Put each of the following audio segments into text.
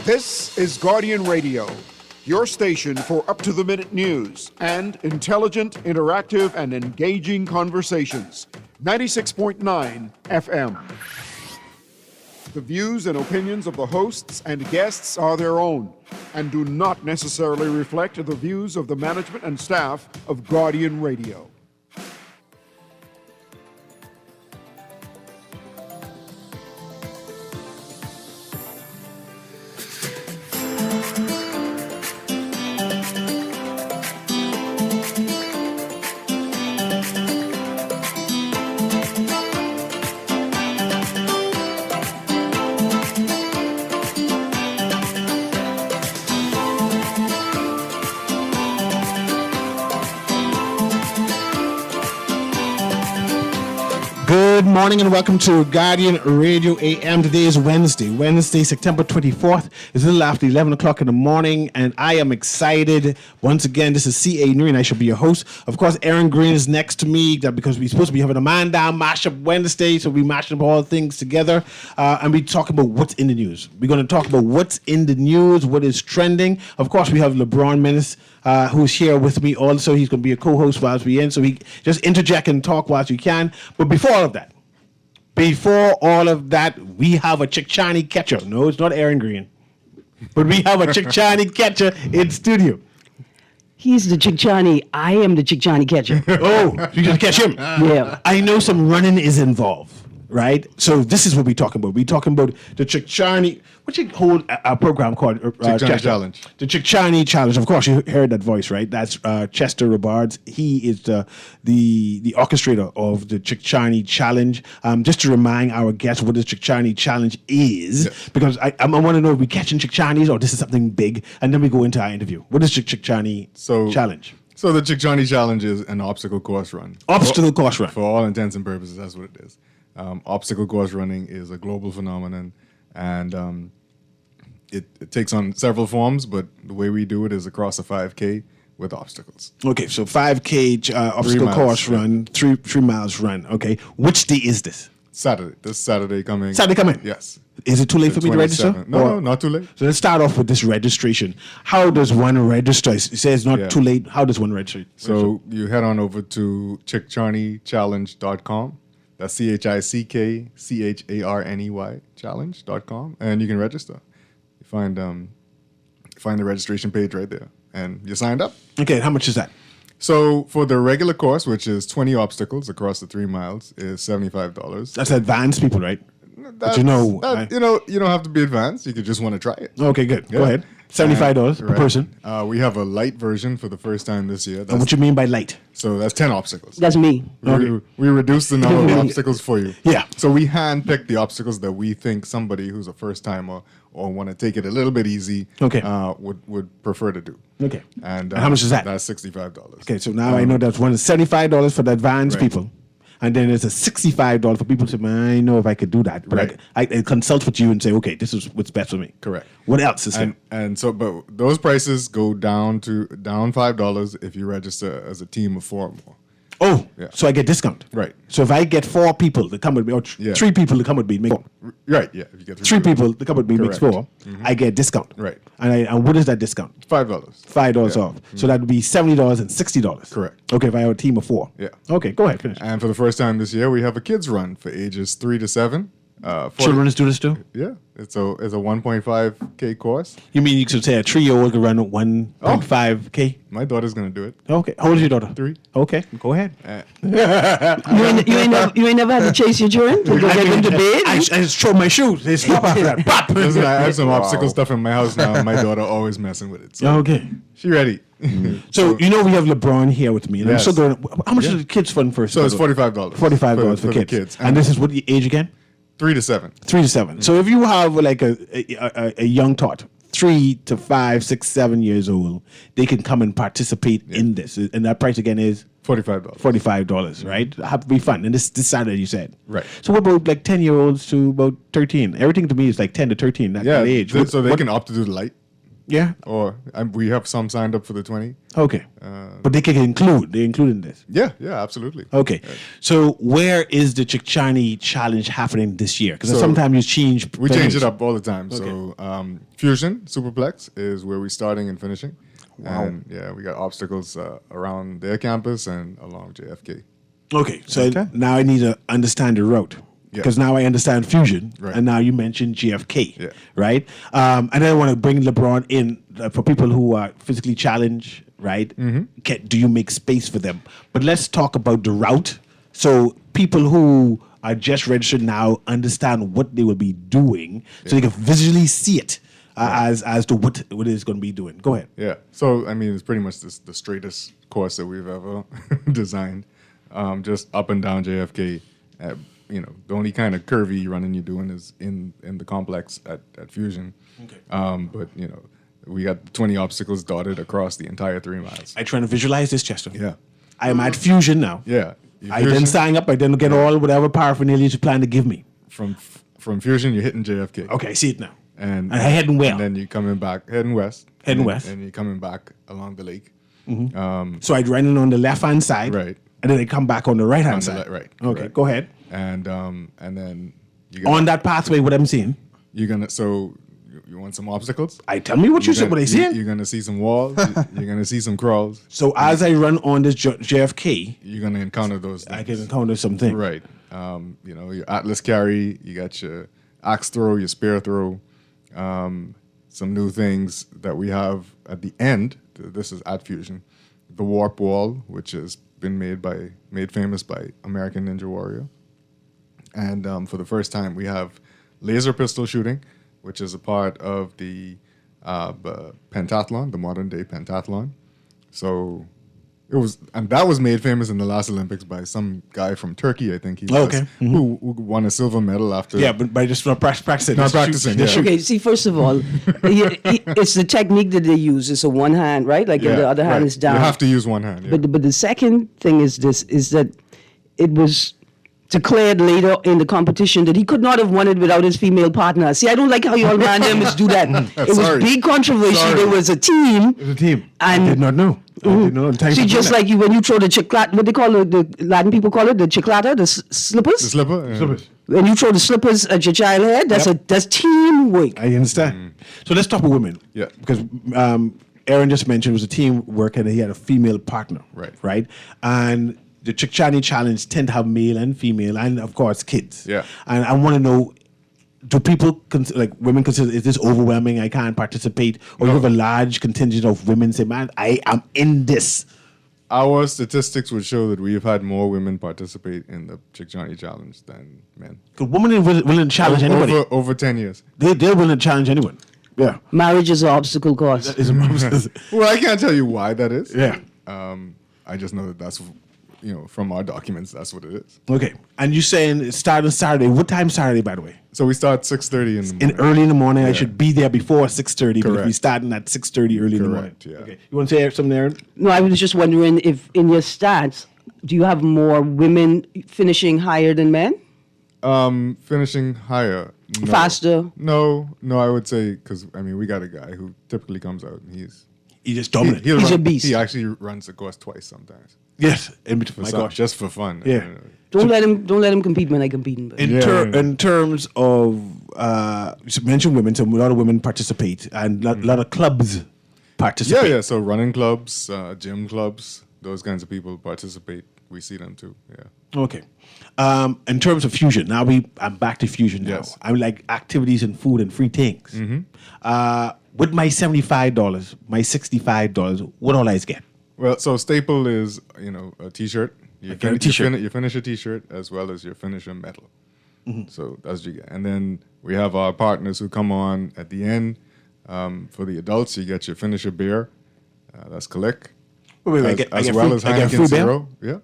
This is Guardian Radio, your station for up-to-the-minute news and intelligent, interactive, and engaging conversations. 96.9 FM. The views and opinions of the hosts and guests are their own and do not necessarily reflect the views of the management and staff of Guardian Radio. Good morning and welcome to Guardian Radio AM. Today is Wednesday, September 24th. It's a little after 11 o'clock in the morning, and I am excited. Once again, this is C.A. Newry, and I shall be your host. Of course, Aaron Green is next to me because we're supposed to be having a Man Down Mashup Wednesday, so we're mashing up all things together, and we talk about what's in the news. We're going to talk about what's in the news, what is trending. Of course, we have LeBron Menace, who's here with me also. He's going to be a co-host whilst we're in, so we just interject and talk whilst we can. But before all of that, we have a Chickchani catcher. No, it's not Aaron Green. But we have a Chickchani catcher in studio. He's the Chickchani. I am the Chickchani catcher. Oh, you can catch him. Yeah. I know some running is involved, right? So this is what we're talking about. We're talking about the Chickchani. What you hold a program called? Chickchani Challenge. The Chickchani Challenge. Of course, you heard that voice, right? That's Chester Robards. He is the orchestrator of the Chickchani Challenge. Just to remind our guests what the Chickchani Challenge is, yes. Because I want to know if we're catching Chickchanis or this is something big, and then we go into our interview. What is the Chickchani Challenge? So the Chickchani Challenge is an obstacle course run. Obstacle course run. For all intents and purposes, that's what it is. Obstacle course running is a global phenomenon, and it takes on several forms, but the way we do it is across a 5K with obstacles. Okay, so 5K obstacle course run, 3 miles run. Okay, which day is this? Saturday. This Saturday coming. Saturday coming? Yes. Is it too late for me to register? No, not too late. So let's start off with this registration. How does one register? You say it's not too late. How does one register? So you head on over to chickcharneychallenge.com. That's ChickCharney challenge.com, and you can register. You find the registration page right there, and you're signed up. Okay, how much is that? So for the regular course, which is 20 obstacles across the 3 miles, is $75. That's advanced people, right? You don't have to be advanced. You could just want to try it. Okay, good. Yeah. Go ahead. $75 per person. We have a light version for the first time this year. And what you mean by light? So that's 10 obstacles. That's me. We reduced the number of obstacles for you. Yeah. So we handpicked the obstacles that we think somebody who's a first timer or want to take it a little bit easy would prefer to do. Okay. And how much is that? That's $65. Okay, so now I know that one is $75 for the advanced people. And then there's a $65 for people who say, man, I know if I could do that. But right. I consult with you and say, okay, this is what's best for me. Correct. What else is there? And so, but those prices go down $5 if you register as a team of 4 or more. Oh, yeah. So I get discount. Right. So if I get 4 people to come with me, or 3 people to come with me, make 4. Right, yeah. If you get 3 people to come with me makes 4. Mm-hmm. I get discount. Right. And what is that discount? $5. $5 off. Mm-hmm. So that would be $70 and $60. Correct. Okay, if I have a team of 4. Yeah. Okay, go ahead, finish. And for the first time this year, we have a kids run for ages 3 to 7. Children do this too? Yeah. It's a 1.5K course. You mean you could say a 3-year-old could run 1.5K? My daughter's going to do it. Okay. How old is your daughter? 3. Okay. Go ahead. You ain't never had to chase your children to go get them to bed? I just throw my shoes. They stop after that. Pop! Listen, I have some obstacle stuff in my house now. My daughter always messing with it. So okay. She ready. So we have LeBron here with me. And I'm still going, how much is the kids fund first? So it's $45. $45 for kids. And this is what age again? 3 to 7. 3 to 7. So if you have like a young tot, 3 to 5, 6, 7 years old, they can come and participate in this. And that price again is $45. $45, right? Have to be fun. And this Saturday you said. Right. So what about like 10-year-olds to about 13? Everything to me is like 10 to 13, that age. So they can opt to do the light. Yeah. Or we have some signed up for the 20. Okay. But they can include. They include in this. Yeah, absolutely. Okay. So where is the Chickchani Challenge happening this year? Because So sometimes you change. We change venues. it up all the time. So Fusion Superplex is where we're starting and finishing. Wow. And yeah, we got obstacles around their campus and along JFK. Okay. So Okay. now I need to understand the route. Yeah. Because now I understand Fusion, Right. and now you mentioned GFK, Yeah. right? And then I want to bring LeBron in for people who are physically challenged, right? Mm-hmm. Do you make space for them? But let's talk about the route. So people who are just registered now understand what they will be doing, so they can visually see it as to what it is going to be doing. Go ahead. Yeah. So, I mean, it's pretty much the straightest course that we've ever designed. Just up and down JFK. The only kind of curvy running you're doing is in the complex at Fusion. Okay. But, we got 20 obstacles dotted across the entire 3 miles. I trying to visualize this, Chester. Yeah. I am at Fusion now. Yeah. I didn't sign up. I didn't get all whatever paraphernalia you plan to give me. From Fusion, you're hitting JFK. Okay, I see it now. And I heading where? And then you're coming back, heading west. Heading and, west. And you're coming back along the lake. So I'd run in on the left hand side, Right. and then I come back on the right On hand the side. right. Okay, Correct. go ahead. And then On that pathway, what I'm seeing. you're gonna you want some obstacles? I tell me what you said. What I seeing. You're gonna see some walls. You're gonna see some crawls. So as I run on this JFK, You're gonna encounter those things. I can encounter something. Right. Your Atlas carry. You got your axe throw, your spear throw. Some new things that we have at the end. This is at Fusion. The warp wall, which has been made famous by American Ninja Warrior. And for the first time, we have laser pistol shooting, which is a part of the pentathlon, the modern day pentathlon. So that was made famous in the last Olympics by some guy from Turkey, I think he was, Okay. who won a silver medal after. Yeah, but by just not practicing. Not Just shoot- practicing, just yeah. shoot. Okay, see, first of all, it's the technique that they use. It's a one hand, right? Like Yeah, the other hand right. is down. You have to use one hand. Yeah. But the second thing is that it was declared later in the competition that he could not have won it without his female partner. See, I don't like how you all randoms do that. It was Sorry. big controversy. Sorry. There was a team. It was a team. I And- did not know. I did not know. Thanks See, for just doing like you, when you throw the chiclata, what they call it, the Latin people call it, the chiclata, the slippers. the slipper. that. Yeah. Slippers. When you throw the slippers at your child head, that's teamwork. I understand. So let's talk about women. Yeah. Because Aaron just mentioned it was a teamwork and he had a female partner. Right. Right. And the Chickchani Challenge tend to have male and female and, of course, kids. Yeah. And I want to know, do people, women consider, is this overwhelming? I can't participate? Or you have a large contingent of women say, man, I am in this. Our statistics would show that we've had more women participate in the Chick Johnny Challenge than men. Because women are willing to challenge anybody. Over 10 years. They're willing to challenge anyone. Yeah. Marriage is an obstacle course. It's a- Well, I can't tell you why that is. yeah. I just know that that's, from our documents, that's what it is. Okay. And you saying it's starting Saturday. What time Saturday, by the way? So we start 6:30 in the morning. Early in the morning. I Yeah. should be there before 6:30. But if we Correct. starting at 6:30 early in the morning. Correct, yeah. Okay. You want to say something, Aaron? No, I was just wondering if in your stats, do you have more women finishing higher than men? Finishing higher. No. Faster? No, I would say, because, we got a guy who typically comes out and he's just dominant. He's a beast. He actually runs the course twice sometimes. Yes. In between. My gosh. Just for fun. Yeah. Don't let him compete when I compete. But. In terms of, you mentioned women, so a lot of women participate and a lot of clubs participate. Yeah. So running clubs, gym clubs, those kinds of people participate. We see them too. Yeah. Okay. In terms of Fusion, now I'm back to Fusion now. Yes. I'm like activities and food and free things. With my $75, my $65, what all I get? Well, so staple is a T-shirt. You get a t-shirt. You finish a T-shirt as well as your finisher medal. So that's what you get. And then we have our partners who come on at the end. For the adults, you get your finisher beer. That's Click. Wait, As well as I get Heineken free Zero. Yeah.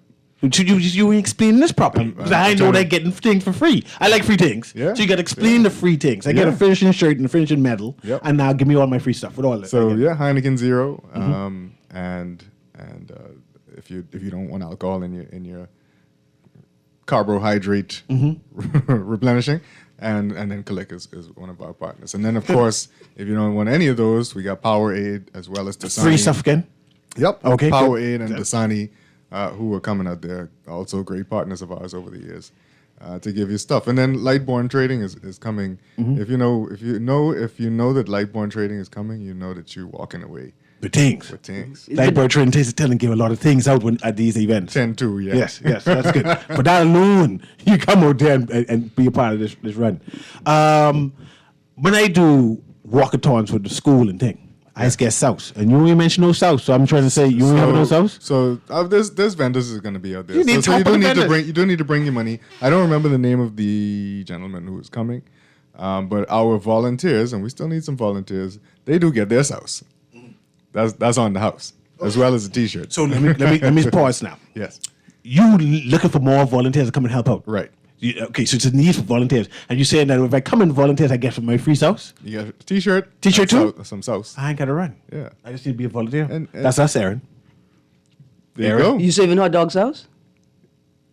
Should you explain this properly? Because I know they're getting things for free. I like free things. Yeah. So you got to explain the free things. I get a Yeah. finishing shirt and a finishing medal. Yep. And now give me all my free stuff with all that. So I get. yeah, Heineken Zero. And if you don't want alcohol in your carbohydrate replenishing. And then Click is one of our partners. And then, of course, if you don't want any of those, we got Powerade as well as Dasani. Free stuff again? Yep. Okay, good. Powerade and Dasani, who are coming out there, also great partners of ours over the years, to give you stuff. And then Lightborn Trading is coming. If you know that Lightborn Trading is coming, you know that you're walking away The things. with things. Lightbird Trading Taste Telling give a lot of things out at these events. 10-2, yeah. Yes, that's good. For that alone, you come out there and be a part of this run. When I do walkathons with the school and thing, I just get sauce. And you only mention no sauce, so I'm trying to say you only have no sauce? So there's vendors that's going to be out there. You need so you top of don't the need to vendors. you don't need to bring your money. I don't remember the name of the gentleman who is coming, but our volunteers, and we still need some volunteers, they do get their sauce. That's on the house, as well as a T-shirt. So let me pause now. Yes, You looking for more volunteers to come and help out? right. Okay, so it's a need for volunteers. And you're saying that if I come and volunteers, I get my free sauce? You get a T-shirt. T-shirt and too? some sauce. I ain't got to run. Yeah. I just need to be a volunteer. And- That's us, Aaron. There you Aaron? go. You saving hot dog's house?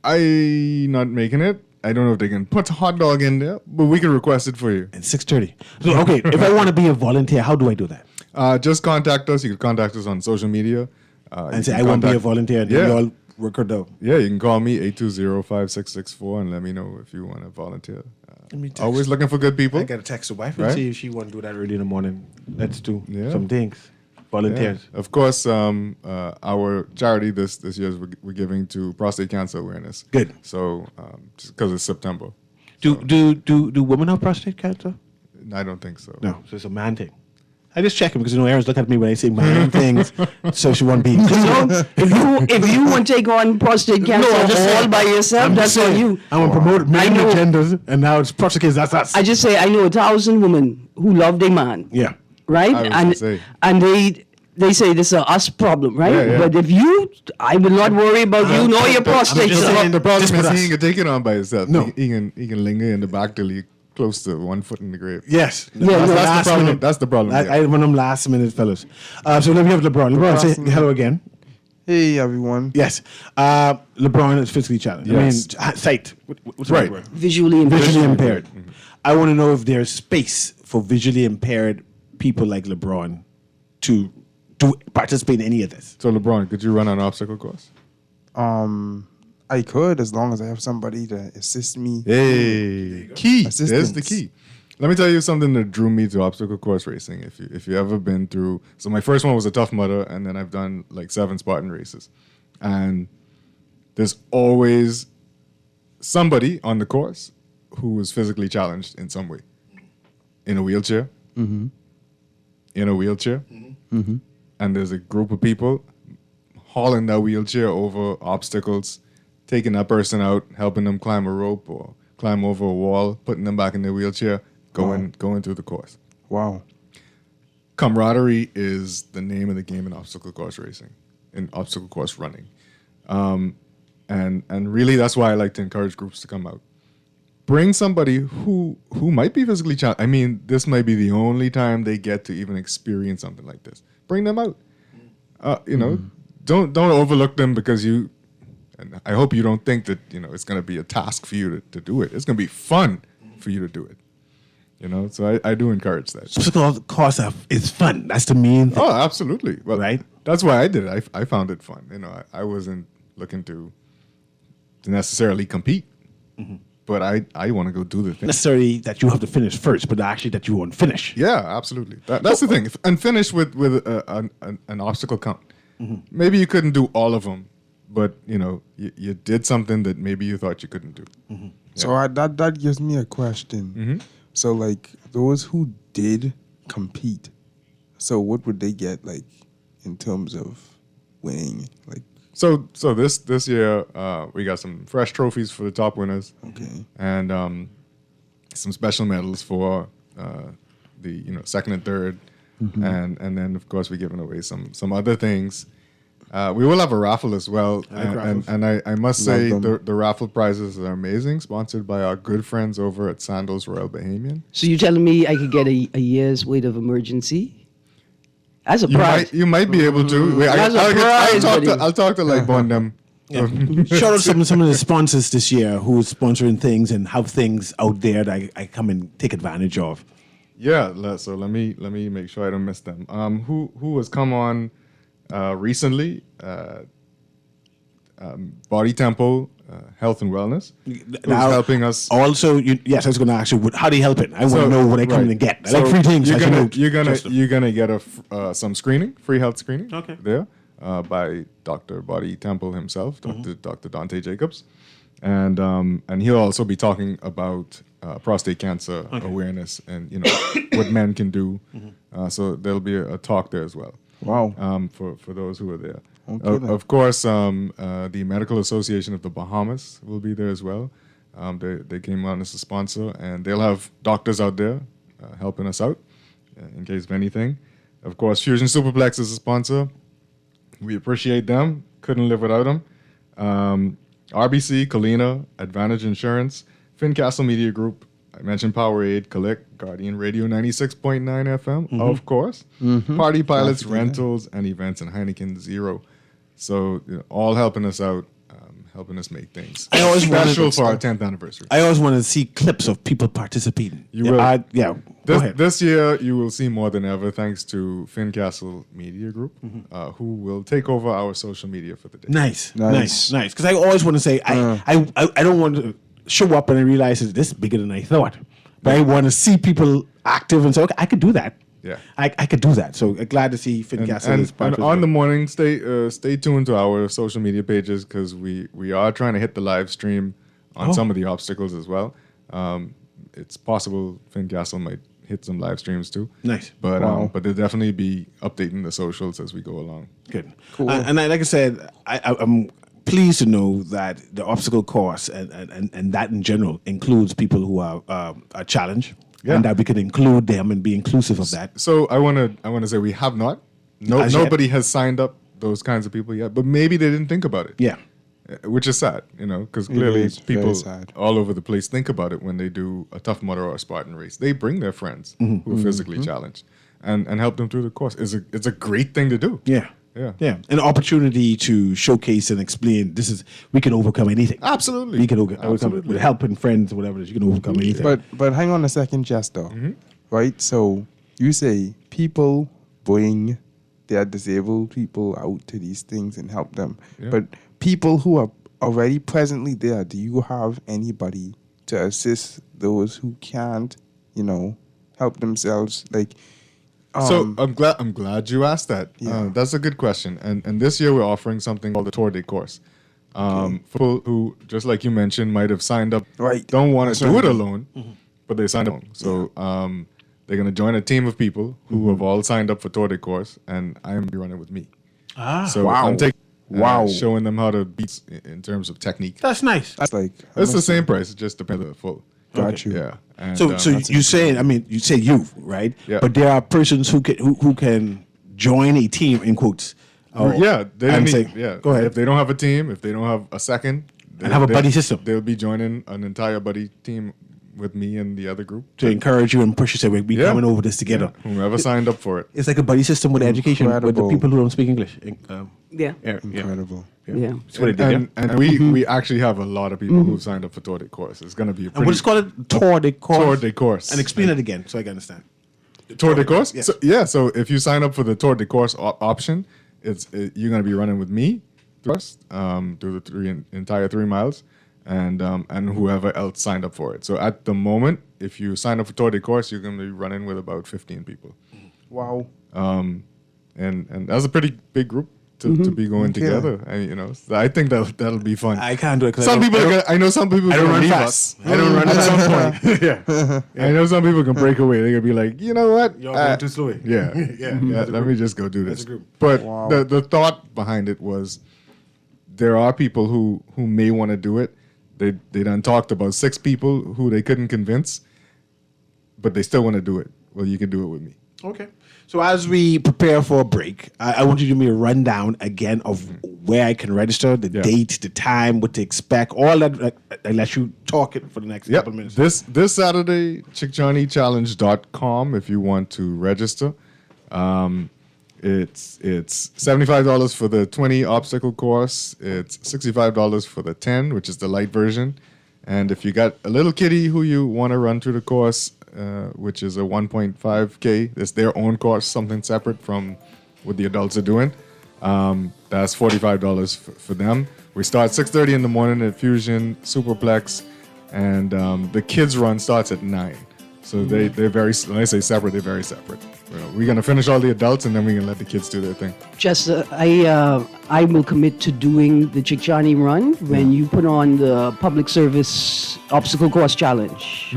I not making it. I don't know if they can put a hot dog in there, but we can request it for you. At 6:30. So, okay, if I want to be a volunteer, how do I do that? Just contact us. You can contact us on social media. And say, I want to be a volunteer, and then you all work it out. Yeah, you can call me 820-5664 and let me know if you want to volunteer. Let me text. Always looking for good people. I got to text the wife and Right? see if she want to do that early in the morning. Let's do Yeah. some things. Yeah. Volunteers. Of course, our charity this year is we're giving to prostate cancer awareness. Good. So just because it's September, Do women have prostate cancer? I don't think so. No, so it's a man thing. I just check him because Aaron's looking at me when I say man things, so she won't be. So if you want to take on prostate cancer I'm just all saying. by yourself, I'm that's just on saying. you. I'm gonna promote many I know. agendas, and now it's prostate cancer. That's us. I just say I know 1,000 women who love their man, Yeah. right? I was gonna say. And they say this is a us problem, right? Yeah, yeah. But if you, I will not worry about you nor your prostate. just So- saying The problem Just is with us. he can take it on by himself. No. He can linger in the back till he close to 1 foot in the grave. Yes. Yeah, That's no, the that's the last problem. minute. That's the problem, yeah. I one of them last minute fellas. So let me have LeBron. LeBron, say hello again. Hey everyone. Yes. LeBron is physically challenged. Yes. I mean, sight. What's the Right. word? visually impaired. Visually impaired. I want to know if there's space for visually impaired people like LeBron to participate in any of this. So LeBron, could you run an obstacle course? I could as long as I have somebody to assist me. Hey, key. There's Assistance. the key. Let me tell you something that drew me to obstacle course racing. If you ever been through, so my first one was a Tough Mudder, and then I've done like 7 Spartan races, and there's always somebody on the course who is physically challenged in some way, in a wheelchair, in a wheelchair, and there's a group of people hauling that wheelchair over obstacles, taking that person out, helping them climb a rope or climb over a wall, putting them back in their wheelchair, going through the course. Wow. Camaraderie is the name of the game in obstacle course racing, in obstacle course running. And really that's why I like to encourage groups to come out. Bring somebody who might be physically challenged. I mean, this might be the only time they get to even experience something like this. Bring them out. Don't overlook them because you. And I hope you don't think that it's going to be a task for you to do it. It's going to be fun for you to do it. So I do encourage that. Obstacle course is fun. That's the main thing. Oh, absolutely. Well, Right. That's why I did it. I found it fun. I wasn't looking to necessarily compete, but I want to go do the thing. Necessarily that you have to finish first, but actually that you won't finish. Yeah, absolutely. That's the thing. And finish with an obstacle count. Maybe you couldn't do all of them, but you did something that maybe you thought you couldn't do. So that gives me a question. So like those who did compete, so what would they get like in terms of winning? Like So this year we got some fresh trophies for the top winners. okay, And some special medals for the second and third, and then of course we're giving away some other things. We will have a raffle as well, and I must say Love them. the raffle prizes are amazing. Sponsored by our good friends over at Sandals Royal Bahamian. So you're telling me I could get a year's worth of emergency? As a prize. You might be able to. Wait, That's a prize, buddy. I'll talk to like them Shout out some of the sponsors this year who's sponsoring things and have things out there that I come and take advantage of. Yeah, so let me make sure I don't miss them. Who has come on recently? Body Temple Health and Wellness, who's helping us. Also, yes, I was going to ask you, how do you help it? I want to know what I come and get. I like free things. You're gonna get some screening, free health screening. Okay. There by Dr. Body Temple himself, Dr. Dante Jacobs, and he'll also be talking about prostate cancer awareness and what men can do. So there'll be a talk there as well. Wow. For those who are there. Okay, Of course, the Medical Association of the Bahamas will be there as well. They came on as a sponsor, and they'll have doctors out there helping us out in case of anything. Of course, Fusion Superplex is a sponsor. We appreciate them. Couldn't live without them. RBC, Kalina, Advantage Insurance, Fincastle Media Group. I mentioned Powerade, Collect, Guardian Radio 96.9 FM, of course. Party Pilots, Rentals, and Events, and Heineken Zero. So all helping us out, helping us make things I always special for our 10th anniversary. I always want to see clips of people participating. You will. Go ahead. This year, you will see more than ever, thanks to Fincastle Media Group, who will take over our social media for the day. Nice. Because I always want to say, I don't want to show up and I realize that this is bigger than I thought. But I want to see people active and say, okay, I could do that. Yeah, I could do that. So glad to see Fincastle is part and of on the morning, stay tuned to our social media pages because we are trying to hit the live stream on some of the obstacles as well. It's possible Fincastle might hit some live streams too. Nice. But they'll definitely be updating the socials as we go along. Good. Cool. And like I said, I'm pleased to know that the obstacle course and that in general includes people who are challenged. Yeah. And that we can include them and be inclusive of that. So I want to say we have not. Nobody has signed up those kinds of people yet, but maybe they didn't think about it. Yeah. Which is sad, because clearly is people very sad. all over the place think about it when they do a Tough Mudder or a Spartan race. They bring their friends who are physically challenged and help them through the course. It's a great thing to do. Yeah. Yeah. An opportunity to showcase and explain we can overcome anything. Absolutely. We can overcome it with help and friends, whatever it is, you can overcome anything. But hang on a second, Chester. Right? So you say people bring their disabled people out to these things and help them. Yeah. But people who are already presently there, do you have anybody to assist those who can't, help themselves? Like, so I'm glad you asked that. Yeah. That's a good question. And this year we're offering something called the Tour de Course. For people who, just like you mentioned, might have signed up, Right. don't want to That's do right. it alone, but they signed up. So they're going to join a team of people who have all signed up for Tour de Course, and I'm going to be running with me. So Wow. I'm taking Wow. showing them how to beat in terms of technique. That's nice. that's like, It's the same price. It just depends on the full. Got you. Yeah. And, So you saying, you say you, right? Yeah. But there are persons who can join a team in quotes. yeah, they and need, say, yeah. go ahead. If they don't have a team, if they don't have a second, And have a buddy system. They'll be joining an entire buddy team with me and the other group. To encourage you and push you, say we're Yeah. coming over this together. Yeah, whoever signed up for it. It's like a buddy system with education with the Incredible. people who don't speak English. Yeah. incredible. Yeah. That's what it did, And we actually have a lot of people who've signed up for Tour de Course. It's going to be a And pretty what is called Tour de Course? Tour de Course. And explain it again so I can understand. Tour de Course? Yes. So if you sign up for the Tour de Course option, you're going to be running with me through the entire 3 miles and whoever else signed up for it. So at the moment, if you sign up for Tour de Course, you're going to be running with about 15 people. Wow. And that's a pretty big group to be going together. And, so I think that'll be fun. I can't do it. 'cause Some people, I know some people I can don't run leave fast. us. I don't run at some point. Yeah. I know some people can break away. They're gonna be like, you know what? You're going too slow. Yeah, yeah. Let me just go do this. a group. But Wow. the thought behind it was, there are people who may want to do it. They done talked about 6 people who they couldn't convince, but they still want to do it. Well, you can do it with me. Okay. So as we prepare for a break, I want you to give me a rundown again of where I can register, the date, the time, what to expect, all that. I let you talk it for the next couple of minutes. This Saturday, chickjohnnychallenge.com if you want to register. It's $75 for the 20 obstacle course. It's $65 for the 10, which is the light version. And if you got a little kiddie who you want to run through the course, which is a 1.5K, it's their own course, something separate from what the adults are doing. That's $45 for them. We start 6:30 in the morning at Fusion Superplex, and the kids run starts at 9. So they're very, when I say separate, they're very separate. We're going to finish all the adults, and then we're going to let the kids do their thing. Just I will commit to doing the Chichani run when you put on the public service obstacle course challenge.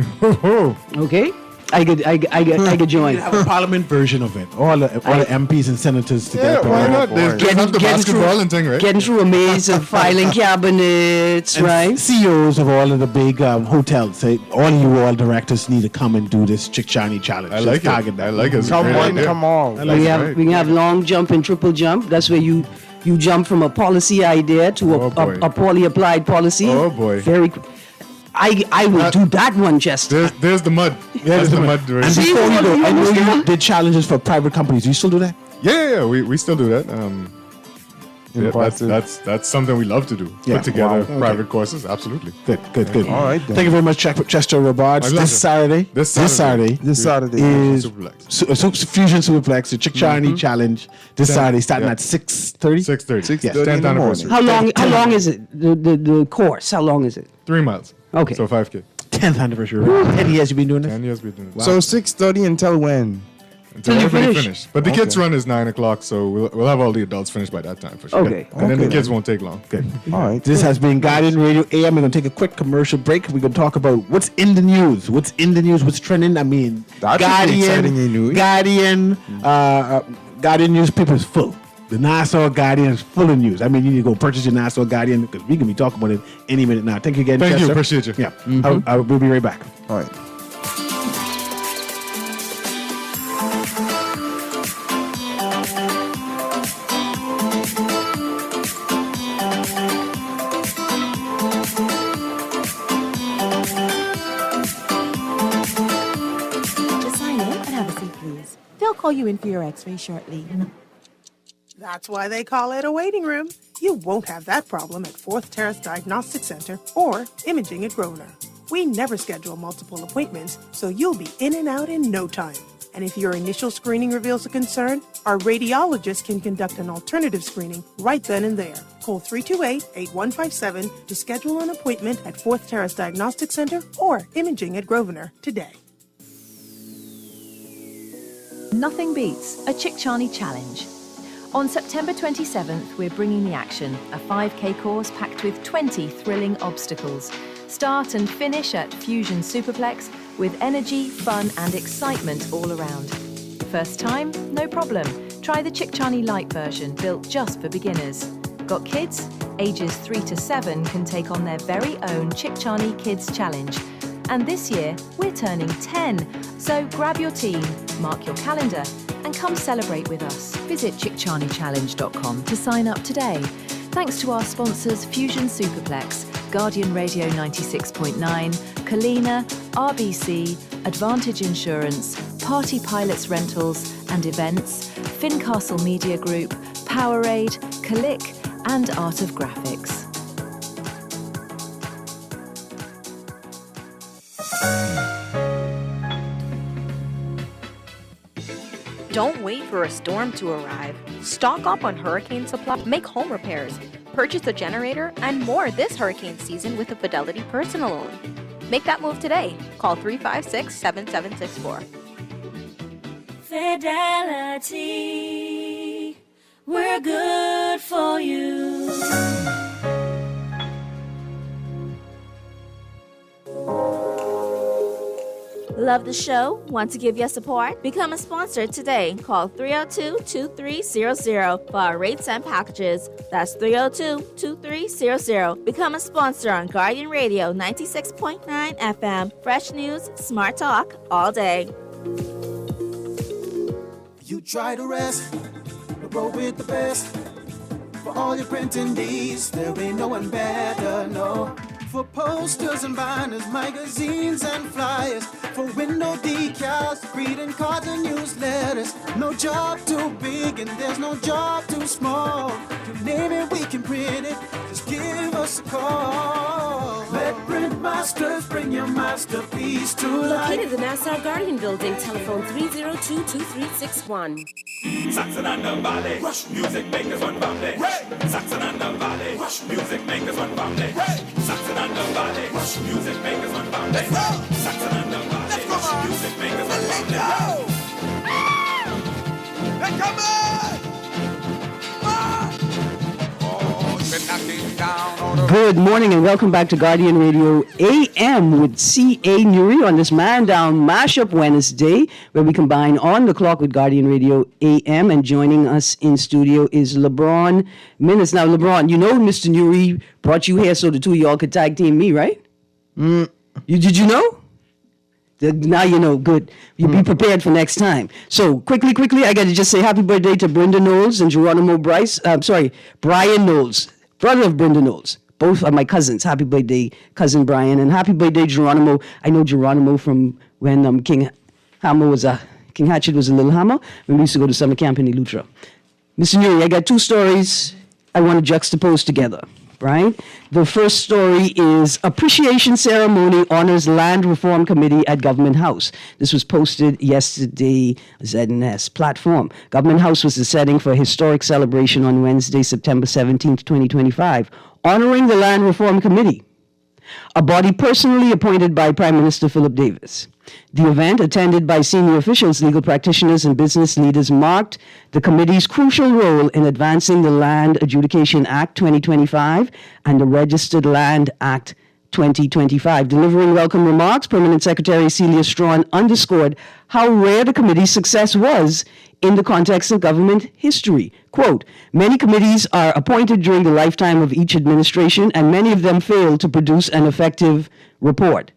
Okay? I could join. Have a parliament version of it. All the MPs and senators together. Why not? They have the basketball and thing, right? Getting through a maze of filing cabinets, And right? CEOs of all of the big hotels say, all directors need to come and do this Chichani challenge. I like Just it. I like it. It's a Come great on, idea. come on. We can have long jump and triple jump. That's where you jump from a policy idea to Oh, boy. a poorly applied policy. Oh, boy. I will do that one, Chester. There's the mud. There's the mud. And See, before you go, you I know you understand? did challenges for private companies. Do you still do that? Yeah. We still do that. That's something we love to do. Yeah. Put together Wow. private courses. Absolutely. Good. All right, then. Thank you very much, Chester Robards. My pleasure. This Saturday. This Saturday. This Saturday. is Superplex. Fusion Superplex, the Chichani Challenge. This Saturday, starting yeah. at 6:30. 6:30. 6:30 10th in the anniversary. morning. How long is it? The course? How long is it? 3 miles. Okay. So 5K. 10th anniversary. Right? 10 years you've been doing this? 10 years we've been doing it. So 6:30 until when? Until you everybody finish. finish. But the kids Okay. run is 9 o'clock, so we'll have all the adults finished by that time for sure. Okay. And then Okay, the kids then. won't take long. Good. All right. This has been Guardian Radio AM. We're going to take a quick commercial break. We're going to talk about what's in the news. What's in the news? What's trending? I mean, That should be exciting in Newry. Guardian newspaper is full. The Nassau Guardian is full of news. I mean, you need to go purchase your Nassau Guardian because we can be talking about it any minute now. Thank you again, Thank you. Chester. Appreciate you. Yeah. We'll be right back. All right. Just sign in and have a seat, please. They'll call you in for your x-ray shortly. That's why they call it a waiting room. You won't have that problem at Fourth Terrace Diagnostic Center or Imaging at Grosvenor. We never schedule multiple appointments, so you'll be in and out in no time. And if your initial screening reveals a concern, our radiologist can conduct an alternative screening right then and there. Call 328-8157 to schedule an appointment at Fourth Terrace Diagnostic Center or Imaging at Grosvenor today. Nothing beats a Chichani challenge. On September 27th, we're bringing the action, a 5K course packed with 20 thrilling obstacles. Start and finish at Fusion Superplex with energy, fun and excitement all around. First time? No problem. Try the Chichani Light version, built just for beginners. Got kids? Ages 3 to 7 can take on their very own Chichani Kids Challenge. And this year, we're turning 10. So grab your team, mark your calendar, and come celebrate with us. Visit chichanichallenge.com to sign up today. Thanks to our sponsors Fusion Superplex, Guardian Radio 96.9, Kalina, RBC, Advantage Insurance, Party Pilots Rentals and Events, Fincastle Media Group, Powerade, Kalik, and Art of Graphics. Don't wait for a storm to arrive. Stock up on hurricane supply, make home repairs, purchase a generator, and more this hurricane season with a Fidelity personal loan. Make that move today. Call 356-7764. Fidelity, we're good for you. Love the show? Want to give your support? Become a sponsor today. Call 302-2300 for our rates and packages. That's 302-2300. Become a sponsor on Guardian Radio 96.9 FM. Fresh news, smart talk, all day. You try to rest, but roll with the best. For all your printing needs, there ain't no one better, no. For posters and banners, magazines and flyers. For window decals, greeting cards and newsletters. No job too big and there's no job too small. You name it, we can print it. Just give us a call. Let Print Masters bring your masterpiece to life. Located in the Nassau Guardian Building, telephone 302-2361. Saxon and the Valley, Rush music makers one family. Saxon and the Valley, Rush music makers one family. Saxon and the Valley, Rush music makers one family. Saxon and the Valley, Rush music makers one family. They're coming! Good morning and welcome back to Guardian Radio AM with C.A. Newry on this Man Down Mashup Wednesday, where we combine On the Clock with Guardian Radio AM. And joining us in studio is LeBron Minnis. Now, LeBron, you know Mr. Newry brought you here so the two of y'all could tag team me, right? Did you know? Now you know. Good. You be prepared for next time. So quickly, I got to just say happy birthday to Brenda Knowles and Geronimo Brian Knowles, brother of Brenda Knowles. Both are my cousins. Happy birthday, cousin Brian, and happy birthday, Geronimo. I know Geronimo from when King Hatchet was a little hammer when we used to go to summer camp in Eleuthera. Mr. Newry, I got two stories I want to juxtapose together. Right? The first story is Appreciation Ceremony Honors Land Reform Committee at Government House. This was posted yesterday, ZNS platform. Government House was the setting for a historic celebration on Wednesday, September 17th, 2025, honoring the Land Reform Committee, a body personally appointed by Prime Minister Philip Davis. The event, attended by senior officials, legal practitioners, and business leaders, marked the committee's crucial role in advancing the Land Adjudication Act 2025 and the Registered Land Act 2025. Delivering welcome remarks, Permanent Secretary Celia Strawn underscored how rare the committee's success was in the context of government history. Quote, many committees are appointed during the lifetime of each administration, and many of them fail to produce an effective report.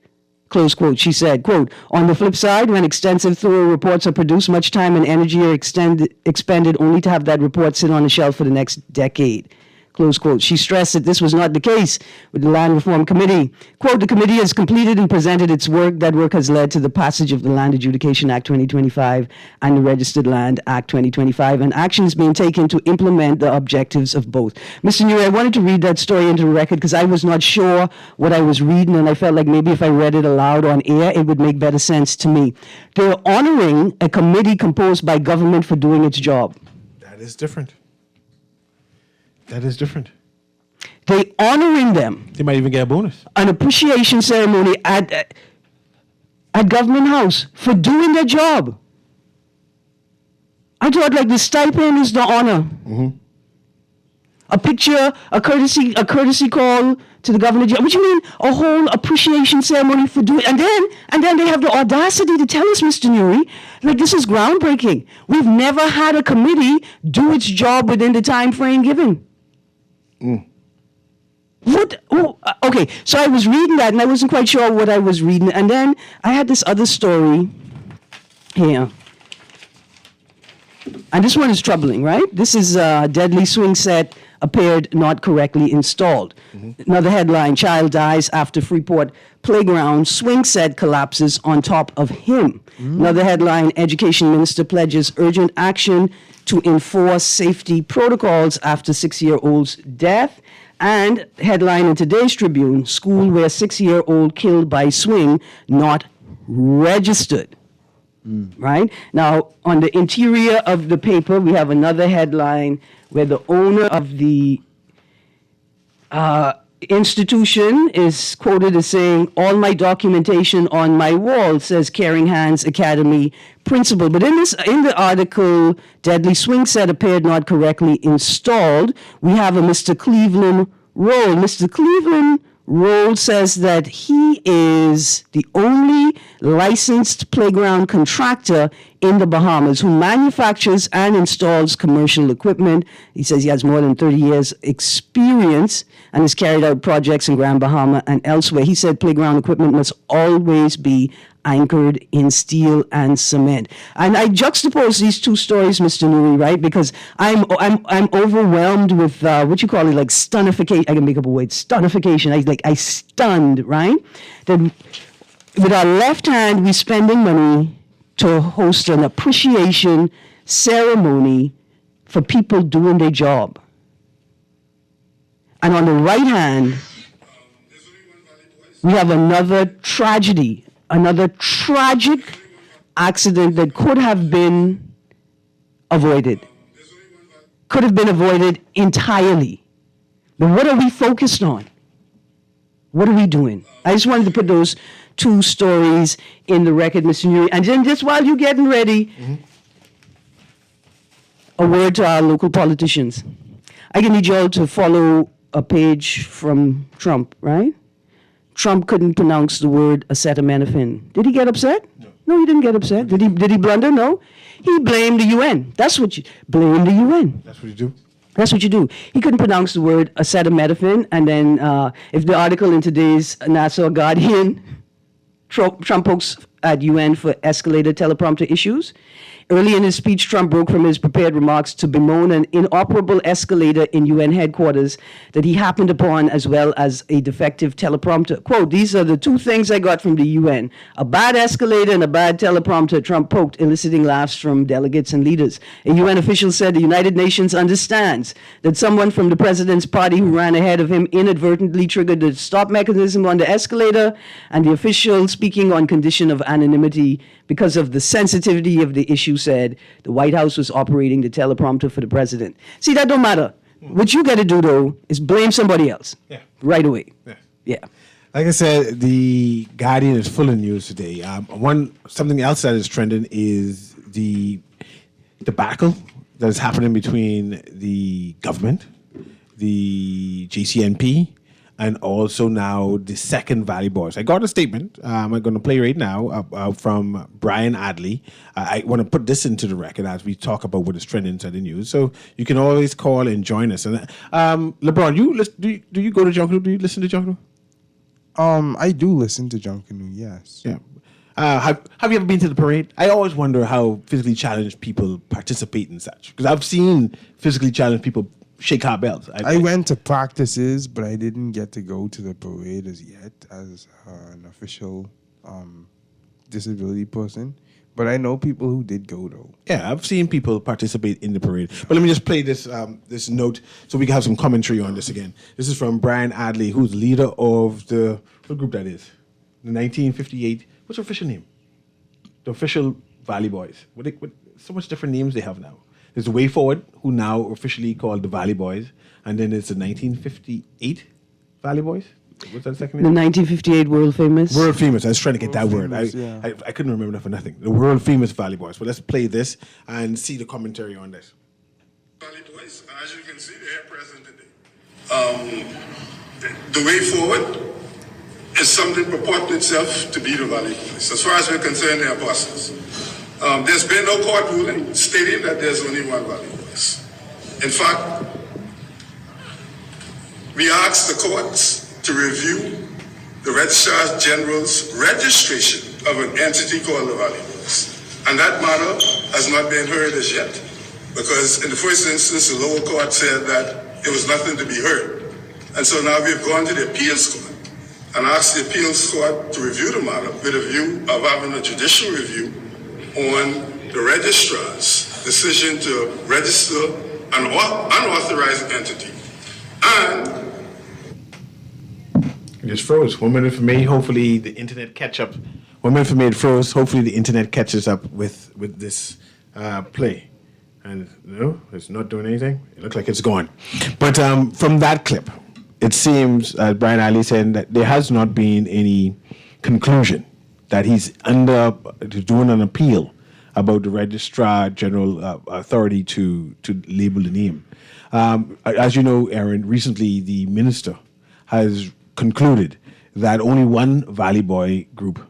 Close quote. She said, quote, on the flip side, when extensive, thorough reports are produced, much time and energy are expended only to have that report sit on a shelf for the next decade. Close quote. She stressed that this was not the case with the Land Reform Committee. Quote, the committee has completed and presented its work. That work has led to the passage of the Land Adjudication Act 2025 and the Registered Land Act 2025, and actions being taken to implement the objectives of both. Mr. Newry, I wanted to read that story into the record because I was not sure what I was reading, and I felt like maybe if I read it aloud on air, it would make better sense to me. They're honoring a committee composed by government for doing its job. That is different. That is different. They honoring them. They might even get a bonus. An appreciation ceremony at Government House for doing their job. I thought like the stipend is the honor. Mm-hmm. A picture, a courtesy call to the governor. What do you mean? A whole appreciation ceremony for doing, and then they have the audacity to tell us, Mr. Newry, like this is groundbreaking. We've never had a committee do its job within the time frame given. What? Oh, okay, so I was reading that, and I wasn't quite sure what I was reading, and then I had this other story here. And this one is troubling, right? This is a deadly swing set appeared not correctly installed. Mm-hmm. Another headline, child dies after Freeport playground swing set collapses on top of him. Mm-hmm. Another headline, education minister pledges urgent action to enforce safety protocols after 6-year-old's death. And headline in today's Tribune, school where 6-year-old killed by swing not registered. Right? Now, on the interior of the paper, we have another headline where the owner of the institution is quoted as saying, all my documentation on my wall, says Caring Hands Academy principal. But in the article, deadly swing set appeared not correctly installed, we have a Mr. Cleveland Roll. Mr. Cleveland Roll says that he is the only licensed playground contractor in the Bahamas who manufactures and installs commercial equipment. He says he has more than 30 years experience and has carried out projects in Grand Bahama and elsewhere. He said playground equipment must always be anchored in steel and cement. And I juxtapose these two stories, Mr. Newry, right? Because I'm overwhelmed with what you call it, like stunification. I can make up a word, stunification. I stunned, right? That with our left hand, we're spending money to host an appreciation ceremony for people doing their job. And on the right hand, we have another tragedy, another tragic accident that could have been avoided. Could have been avoided entirely. But what are we focused on? What are we doing? I just wanted to put those two stories in the record, Mr. Newry. And then just while you're getting ready, a word to our local politicians. I need you all to follow a page from Trump, right? Trump couldn't pronounce the word acetaminophen. Did he get upset? No, he didn't get upset. Did he blunder? No. He blamed the UN. That's what you blame the UN. That's what you do. That's what you do. He couldn't pronounce the word acetaminophen, and then if the article in today's Nassau Guardian, Trump pokes at UN for escalated teleprompter issues. Early in his speech, Trump broke from his prepared remarks to bemoan an inoperable escalator in UN headquarters that he happened upon, as well as a defective teleprompter. Quote, "These are the two things I got from the UN. A bad escalator and a bad teleprompter," Trump poked, eliciting laughs from delegates and leaders. A UN official said the United Nations understands that someone from the president's party who ran ahead of him inadvertently triggered the stop mechanism on the escalator, and the official, speaking on condition of anonymity because of the sensitivity of the issue, said the White House was operating the teleprompter for the president. See, that don't matter. What you got to do, though, is blame somebody else right away. Yeah. Like I said, the Guardian is full of news today. Something else that is trending is the debacle that is happening between the government, the JCNP, and also now the Second Valley Boys. I got a statement I'm going to play right now from Brian Adley. I want to put this into the record as we talk about what is trending inside the news. So you can always call and join us. And LeBron, do you go to Junkanoo? Do you listen to Junkanoo? I do listen to Junkanoo, yes. Yeah. Have you ever been to the parade? I always wonder how physically challenged people participate in such. Because I've seen physically challenged people shake our bells. I went to practices, but I didn't get to go to the parade as yet as an official disability person. But I know people who did go, though. Yeah, I've seen people participate in the parade. But let me just play this this note so we can have some commentary on this again. This is from Brian Adley, who's leader of what group that is? The 1958, what's the official name? The official Valley Boys. What so much different names they have now. There's the Way Forward, who now officially called the Valley Boys. And then it's the 1958 Valley Boys. What's that second name? The 1958 World Famous. World Famous. I was trying to get that word. Famous, I couldn't remember that for nothing. The World Famous Valley Boys. But let's play this and see the commentary on this. Valley Boys, as you can see, they're present today. The Way Forward is something purporting itself to be the Valley Boys. As far as we're concerned, they're apostles. There's been no court ruling stating that there's only one Valley Boys. In fact, we asked the courts to review the Registrar General's registration of an entity called the Valley Boys. And that matter has not been heard as yet, because in the first instance, the lower court said that there was nothing to be heard. And so now we've gone to the appeals court and asked the appeals court to review the matter with a view of having a judicial review on the registrar's decision to register an unauthorized entity. And it just froze. 1 minute for me. Hopefully the internet catch up. 1 minute for me, it froze. Hopefully the internet catches up with this play. And no, it's not doing anything. It looks like it's gone. But from that clip, it seems, Brian Ali said, that there has not been any conclusion that he's doing an appeal about the Registrar General authority to label the name. As you know, Aaron, recently the minister has concluded that only one Valley Boy group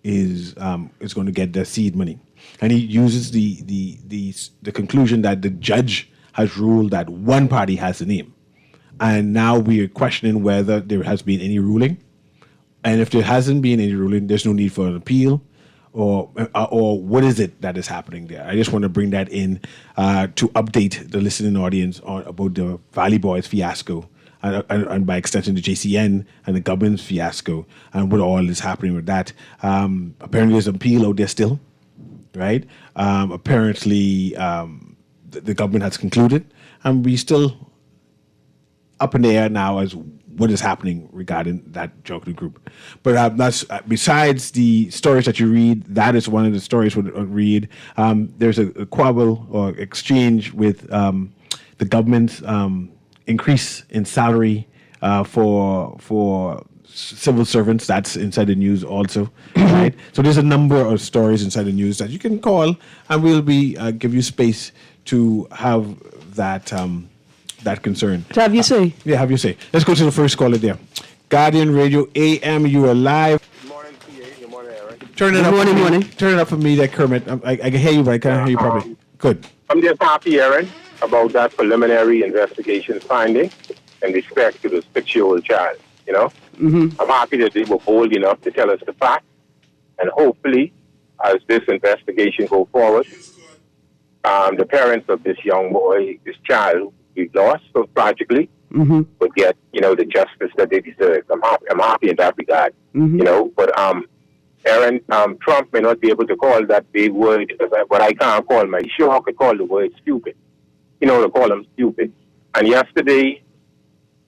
is going to get their seed money, and he uses the conclusion that the judge has ruled that one party has the name, and now we are questioning whether there has been any ruling. And if there hasn't been any ruling, there's no need for an appeal. or what is it that is happening there? I just want to bring that in to update the listening audience about the Valley Boys fiasco, and by extension the JCN and the government's fiasco, and what all is happening with that. Apparently there's an appeal out there still, right? Apparently the government has concluded, and we still up in the air now as what is happening regarding that chocolate group. But that's besides the stories that you read, that is one of the stories we read. There's a quabble or exchange with the government's increase in salary for civil servants. That's inside the news also, right? So there's a number of stories inside the news that you can call, and we'll be give you space to have that that concern. To have you say. Yeah, have you say. Let's go to the first caller there. Guardian Radio AM, you are live. Good morning, PA. Good morning, Aaron. Turn it up. Turn it up for me there, Kermit. I can hear you, but I can't hear you properly. Good. I'm just happy, Aaron, about that preliminary investigation finding in respect to the 6-year-old child, you know? Mm-hmm. I'm happy that they were bold enough to tell us the facts, and hopefully, as this investigation goes forward, the parents of this young boy, this child, we lost so tragically, would get, you know, the justice that they deserve. I'm happy in that regard, you know. But Aaron, Trump may not be able to call that big word, but I can't call him. I sure could call the word stupid. You know, to call him stupid. And yesterday,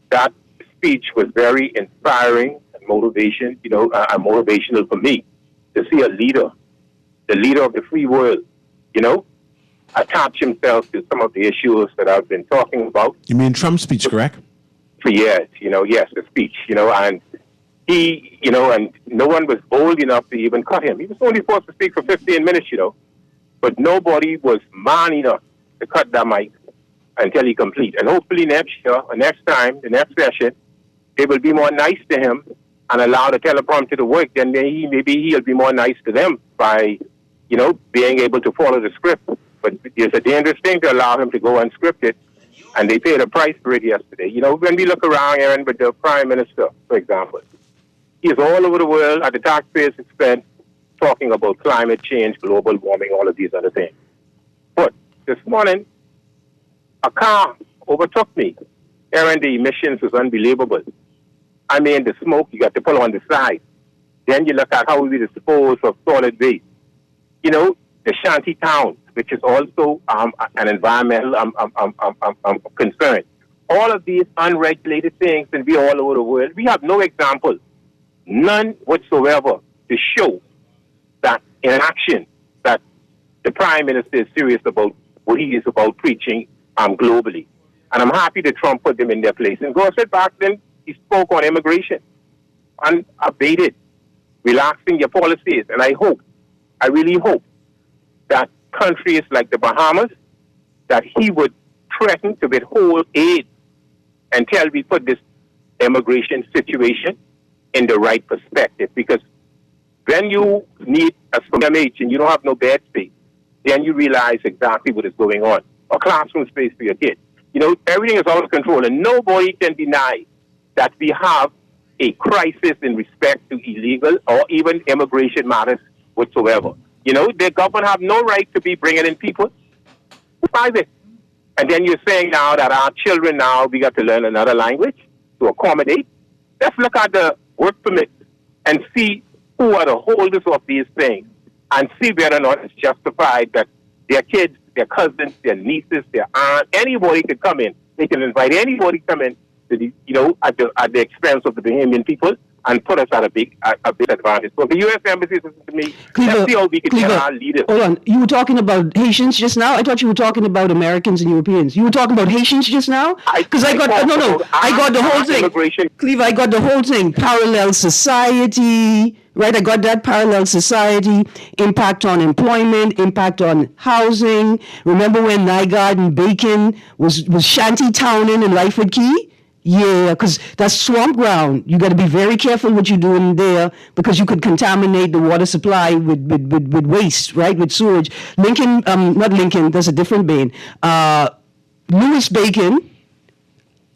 that speech was very inspiring and motivation, you know, and motivational for me to see a leader, the leader of the free world, you know, attach himself to some of the issues that I've been talking about. You mean Trump's speech, correct? For years, you know, yes, the speech, you know, and he, you know, and no one was bold enough to even cut him. He was only supposed to speak for 15 minutes, you know, but nobody was man enough to cut that mic until he complete. And hopefully next year, or next time, the next session, they will be more nice to him and allow the teleprompter to work. Then maybe he'll be more nice to them by, you know, being able to follow the script. But it's a dangerous thing to allow him to go unscripted, and they paid a price for it yesterday. You know, when we look around, Aaron, with the Prime Minister, for example, he is all over the world at the taxpayers' expense talking about climate change, global warming, all of these other things. But this morning, a car overtook me. Aaron, the emissions was unbelievable. I mean, the smoke, you got to pull on the side. Then you look at how we dispose of solid waste. You know, the shanty town, which is also an environmental concern. All of these unregulated things, and we all over the world, we have no example, none whatsoever, to show that in action that the Prime Minister is serious about what he is about preaching globally. And I'm happy that Trump put them in their place. And go sit back then, he spoke on immigration, unabated, relaxing your policies. And I really hope, that countries like the Bahamas, that he would threaten to withhold aid until we put this immigration situation in the right perspective. Because when you need a SMH and you don't have no bed space, then you realize exactly what is going on. Or classroom space for your kids. You know, everything is out of control, and nobody can deny that we have a crisis in respect to illegal or even immigration matters whatsoever. You know, the government have no right to be bringing in people private. And then you're saying now that our children now, we got to learn another language to accommodate. Let's look at the work permit and see who are the holders of these things and see whether or not it's justified that their kids, their cousins, their nieces, their aunt, anybody could come in. They can invite anybody to come in, to the, you know, at the expense of the Bahamian people, and put us at a big advantage. So the U.S. Embassy, listen to me, let's see how we can get our leaders. Hold on. You were talking about Haitians just now? I thought you were talking about Americans and Europeans. You were talking about Haitians just now? Because I got the whole thing. Cleve, I got the whole thing. Parallel society, right? I got that parallel society, impact on employment, impact on housing. Remember when Nygaard and Bacon was shanty towning in Lyford Key? Yeah, because that's swamp ground. You got to be very careful what you're doing there because you could contaminate the water supply with waste, right? With sewage. Not Lincoln, that's a different Bain. Louis Bacon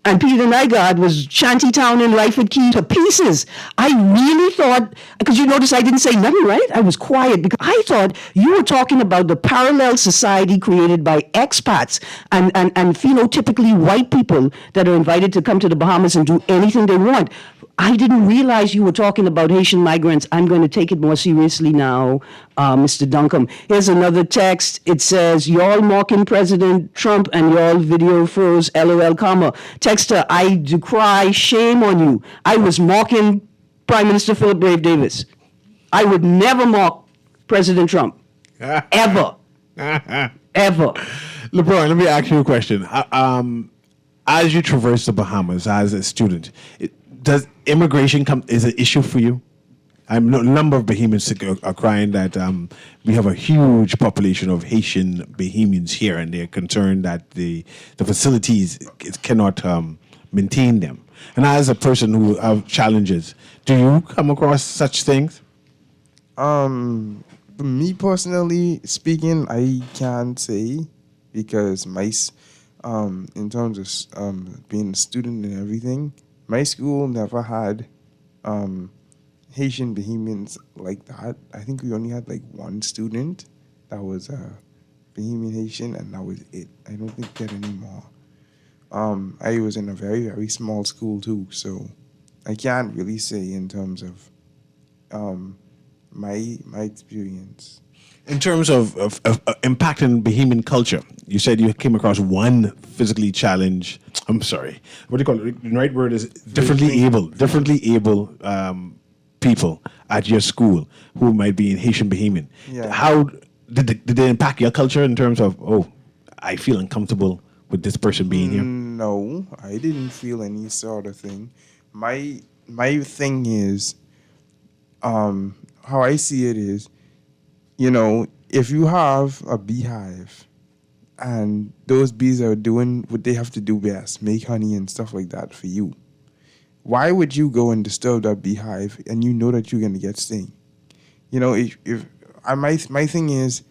And Peter Nygaard was Shantytown and Lyford Key to pieces. I really thought, because you notice I didn't say nothing, right? I was quiet because I thought you were talking about the parallel society created by expats and phenotypically white people that are invited to come to the Bahamas and do anything they want. I didn't realize you were talking about Haitian migrants. I'm going to take it more seriously now, Mr. Duncombe. Here's another text. It says, y'all mocking President Trump and y'all video froze, LOL, comma. Texter, I decry, shame on you. I was mocking Prime Minister Philip Brave Davis. I would never mock President Trump. Ever. Ever. LeBron, let me ask you a question. As you traverse the Bahamas as a student, does immigration is an issue for you? A number of Bahamians are crying that we have a huge population of Haitian Bahamians here, and they're concerned that the facilities cannot maintain them. And as a person who have challenges, do you come across such things? Me personally speaking, I can't say because in terms of being a student and everything, my school never had Haitian Bahamians like that. I think we only had like one student that was Bahamian Haitian, and that was it. I don't think we had any more. I was in a very, very small school too, so I can't really say in terms of my experience. In terms of impacting Bahamian culture, you said you came across one physically challenged. I'm sorry. What do you call it? The right word is differently able people at your school who might be in Haitian Bahamian. Yeah. How did they impact your culture in terms of, I feel uncomfortable with this person being here? No, I didn't feel any sort of thing. My thing is, how I see it is, if you have a beehive and those bees are doing what they have to do best, make honey and stuff like that for you, why would you go and disturb that beehive and you know that you're going to get sting? My thing is,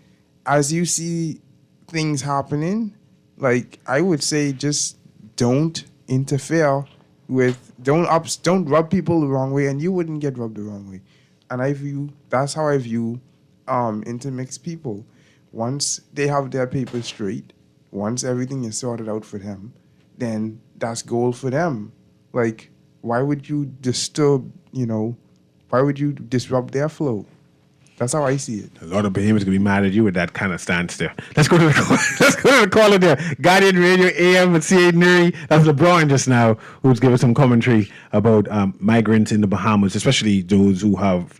as you see things happening, like I would say, just don't interfere with, don't rub people the wrong way, and you wouldn't get rubbed the wrong way. And that's how I view intermixed people. Once they have their papers straight, once everything is sorted out for them, then that's gold for them. Like, why would you disturb, why would you disrupt their flow? That's how I see it. A lot of Bahamians gonna be mad at you with that kind of stance there. Let's go to the caller there. Guardian Radio AM at C8 Newry. That's LeBron just now, who's giving some commentary about migrants in the Bahamas, especially those who have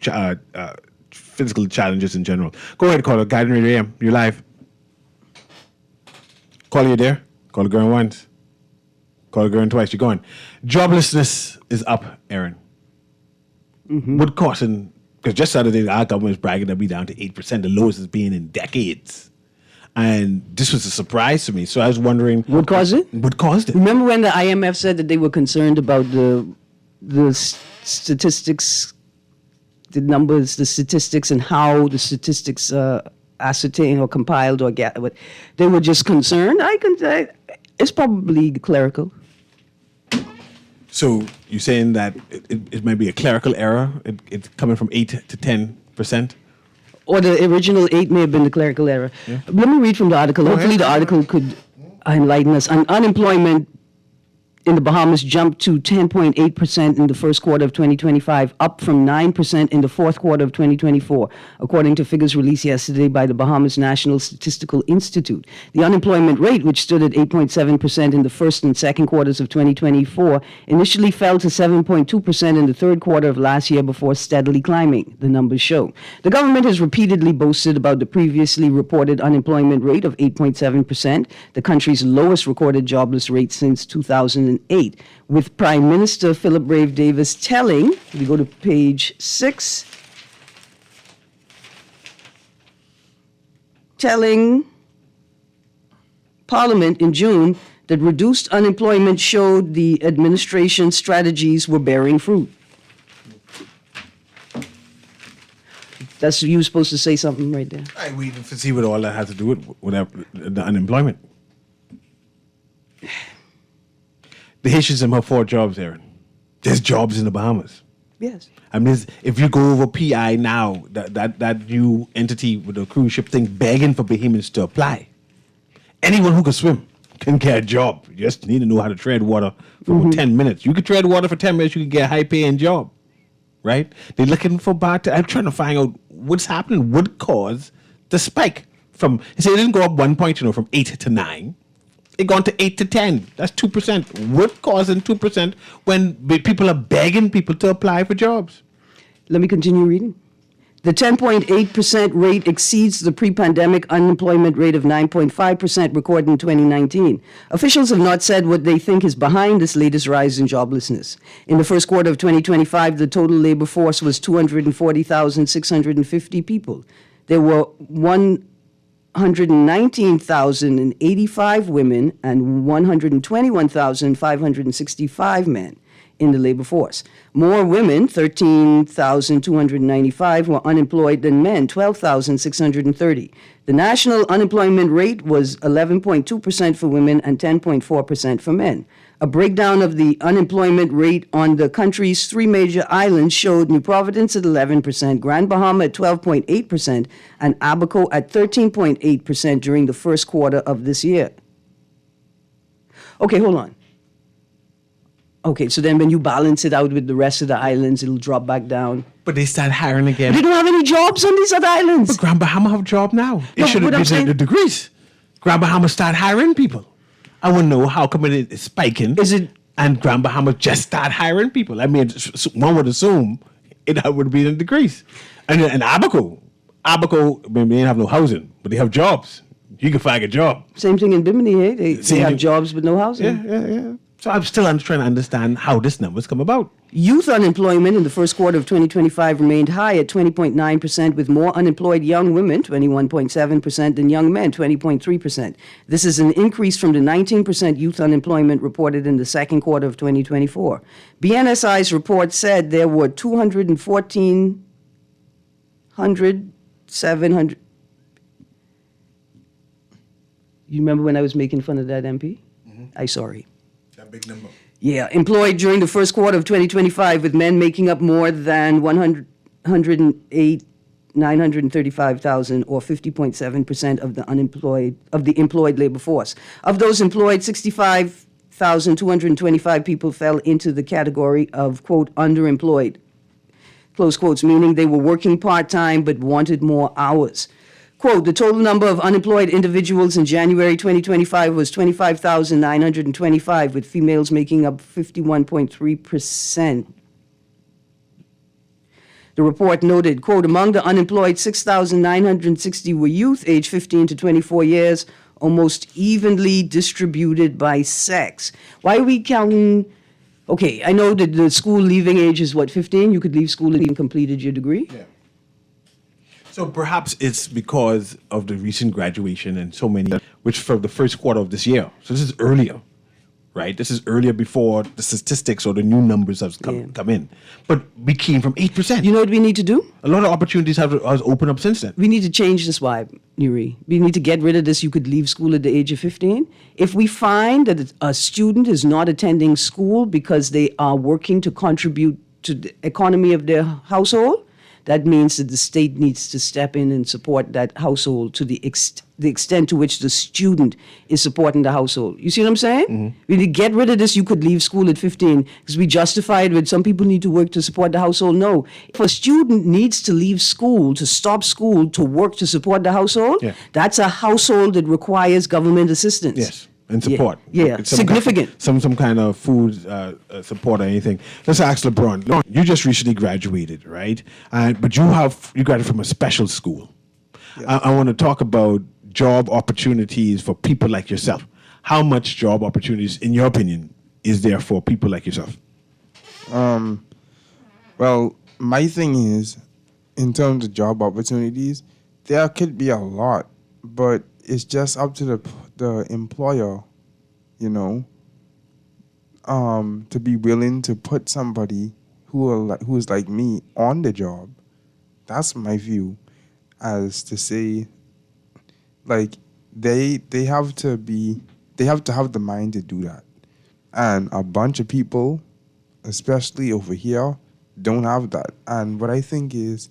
physical challenges in general. Go ahead, caller. Guardian Radio AM. You're live. Caller, you there? Caller going once. Caller going twice. You're going. Joblessness is up, Aaron. Mm-hmm. What causing? Because just Saturday, our government is bragging that we're down to 8%, the lowest it's been in decades. And this was a surprise to me. So I was wondering... What caused it? What caused it? Remember when the IMF said that they were concerned about the statistics, the numbers, the statistics, and how the statistics ascertained or compiled or get... They were just concerned. It's probably clerical. So you're saying that it might be a clerical error? It's coming from 8 to 10%? Or the original 8 may have been the clerical error. Yeah. Let me read from the article. Hopefully the article could enlighten us. Unemployment in the Bahamas jumped to 10.8% in the first quarter of 2025, up from 9% in the fourth quarter of 2024, according to figures released yesterday by the Bahamas National Statistical Institute. The unemployment rate, which stood at 8.7% in the first and second quarters of 2024, initially fell to 7.2% in the third quarter of last year before steadily climbing, the numbers show. The government has repeatedly boasted about the previously reported unemployment rate of 8.7%, the country's lowest recorded jobless rate since 2008, with Prime Minister Philip Brave Davis telling, we go to page 6, telling Parliament in June that reduced unemployment showed the administration's strategies were bearing fruit. That's, you were supposed to say something right there. I wait to see what all that has to do with the unemployment. The Haitians have 4 jobs, Aaron. There's jobs in the Bahamas. Yes. I mean, if you go over PI now, that new entity with the cruise ship thing begging for Bahamians to apply. Anyone who can swim can get a job. You just need to know how to tread water for about 10 minutes. You can tread water for 10 minutes, you can get a high-paying job, right? They're looking for I'm trying to find out what's happening, what caused the spike from, it didn't go up 1 point, from 8 to 9. It gone to 8 to 10. That's 2%. What causing 2% when people are begging people to apply for jobs? Let me continue reading. The 10.8% rate exceeds the pre-pandemic unemployment rate of 9.5% recorded in 2019. Officials have not said what they think is behind this latest rise in joblessness. In the first quarter of 2025, the total labor force was 240,650 people. There were 119,085 women and 121,565 men in the labor force. More women, 13,295, were unemployed than men, 12,630. The national unemployment rate was 11.2% for women and 10.4% for men. A breakdown of the unemployment rate on the country's 3 major islands showed New Providence at 11%, Grand Bahama at 12.8%, and Abaco at 13.8% during the first quarter of this year. Okay, hold on. Okay, so then when you balance it out with the rest of the islands, it'll drop back down. But they start hiring again. But they don't have any jobs on these other islands. But Grand Bahama have a job now. It should have been the degrees. Grand Bahama start hiring people. I want to know how come it is spiking. Is it? And Grand Bahama just start hiring people. I mean, one would assume it would be the degrees. And Abaco, they may have no housing, but they have jobs. You can find a job. Same thing in Bimini, eh? They have jobs but no housing. Yeah. So I'm still trying to understand how this number's come about. Youth unemployment in the first quarter of 2025 remained high at 20.9%, with more unemployed young women, 21.7%, than young men, 20.3%. This is an increase from the 19% youth unemployment reported in the second quarter of 2024. BNSI's report said there were 700. You remember when I was making fun of that MP? I'm sorry. That big number. Yeah, employed during the first quarter of 2025, with men making up more than 935,000, or 50.7% of the employed labor force. Of those employed, 65,225 people fell into the category of, quote, underemployed, close quotes, meaning they were working part-time but wanted more hours. Quote, the total number of unemployed individuals in January 2025 was 25,925, with females making up 51.3%. The report noted, quote, among the unemployed, 6,960 were youth aged 15 to 24 years, almost evenly distributed by sex. Why are we counting? Okay, I know that the school leaving age is what, 15? You could leave school and even completed your degree? Yeah. So perhaps it's because of the recent graduation and so many, which for the first quarter of this year. So this is earlier, right? This is earlier before the statistics or the new numbers have come in. But we came from 8%. You know what we need to do? A lot of opportunities have opened up since then. We need to change this vibe, Newry. We need to get rid of this. You could leave school at the age of 15. If we find that a student is not attending school because they are working to contribute to the economy of their household, that means that the state needs to step in and support that household to the extent to which the student is supporting the household. You see what I'm saying? Mm-hmm. We need to get rid of this. You could leave school at 15 because we justify it with some people need to work to support the household. No. If a student needs to leave school, to stop school, to work to support the household, that's a household that requires government assistance. Yes. And support. Yeah, significant. Some kind of food support or anything. Let's ask LeBron. You just recently graduated, right? But you graduated from a special school. Yeah. I want to talk about job opportunities for people like yourself. How much job opportunities, in your opinion, is there for people like yourself? Well, my thing is, in terms of job opportunities, there could be a lot, but it's just up to the employer, to be willing to put somebody who is like me on the job. That's my view, as to say, like they have to have the mind to do that. And a bunch of people, especially over here, don't have that. And what I think is,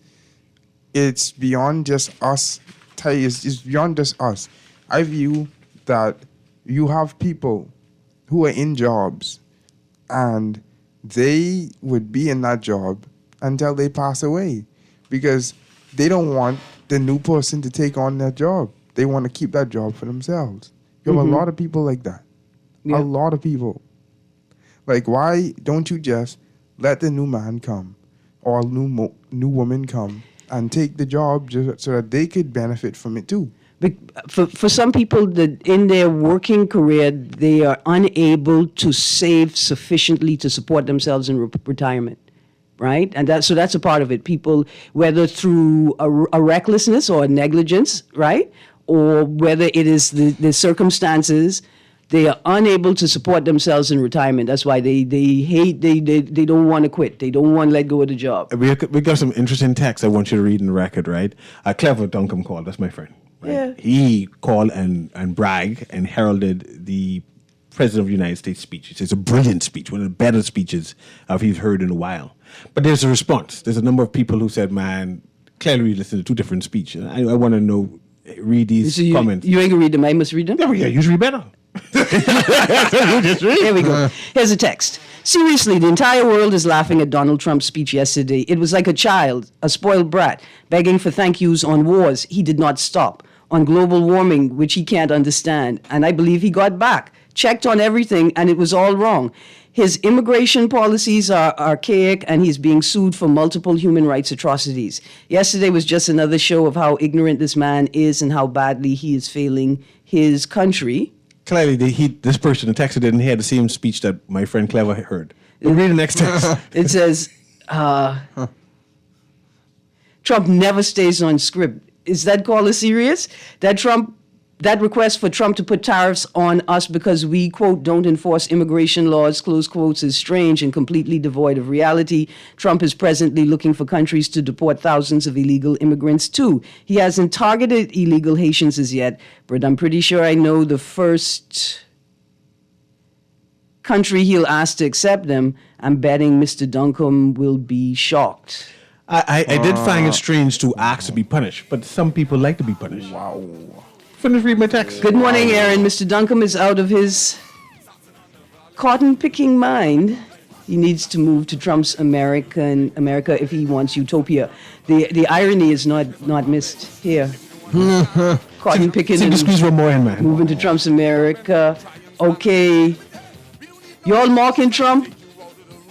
it's beyond just us. It's beyond just us. I view that you have people who are in jobs and they would be in that job until they pass away because they don't want the new person to take on that job. They want to keep that job for themselves. You have a lot of people like that. Yeah. A lot of people. Like, why don't you just let the new man come or new woman come and take the job just so that they could benefit from it too? But for some people that in their working career, they are unable to save sufficiently to support themselves in retirement, right? And that's a part of it. People, whether through a recklessness or a negligence, right? Or whether it is the circumstances, they are unable to support themselves in retirement. That's why they don't want to quit. They don't want to let go of the job. We got some interesting texts I want you to read in the record, right? Clever Duncombe called. That's my friend. Right? Yeah. He called and bragged and heralded the President of the United States speech. It's a brilliant speech, one of the better speeches he's heard in a while. But there's a response. There's a number of people who said, man, clearly we listened to two different speeches. I want to read these comments. You ain't going to read them. I must read them? Yeah, you read better. Here we go. Here's a text. Seriously, the entire world is laughing at Donald Trump's speech yesterday. It was like a child, a spoiled brat, begging for thank yous on wars he did not stop, on global warming, which he can't understand. And I believe he got back, checked on everything, and it was all wrong. His immigration policies are archaic, and he's being sued for multiple human rights atrocities. Yesterday was just another show of how ignorant this man is and how badly he is failing his country. Clearly, this person in Texas didn't hear the same speech that my friend Clever heard. Read the next text. It says, Trump never stays on script. Is that caller serious? That request for Trump to put tariffs on us because we, quote, don't enforce immigration laws, close quotes, is strange and completely devoid of reality. Trump is presently looking for countries to deport thousands of illegal immigrants too. He hasn't targeted illegal Haitians as yet, but I'm pretty sure I know the first country he'll ask to accept them. I'm betting Mr. Duncombe will be shocked. I did find it strange to ask to be punished, but some people like to be punished. Wow. Finish reading my text. Good morning, Aaron. Mr. Duncombe is out of his cotton-picking mind. He needs to move to Trump's America if he wants utopia. The irony is not missed here. Cotton-picking and squeeze one more in, man. Moving to Trump's America. Okay. Y'all mocking Trump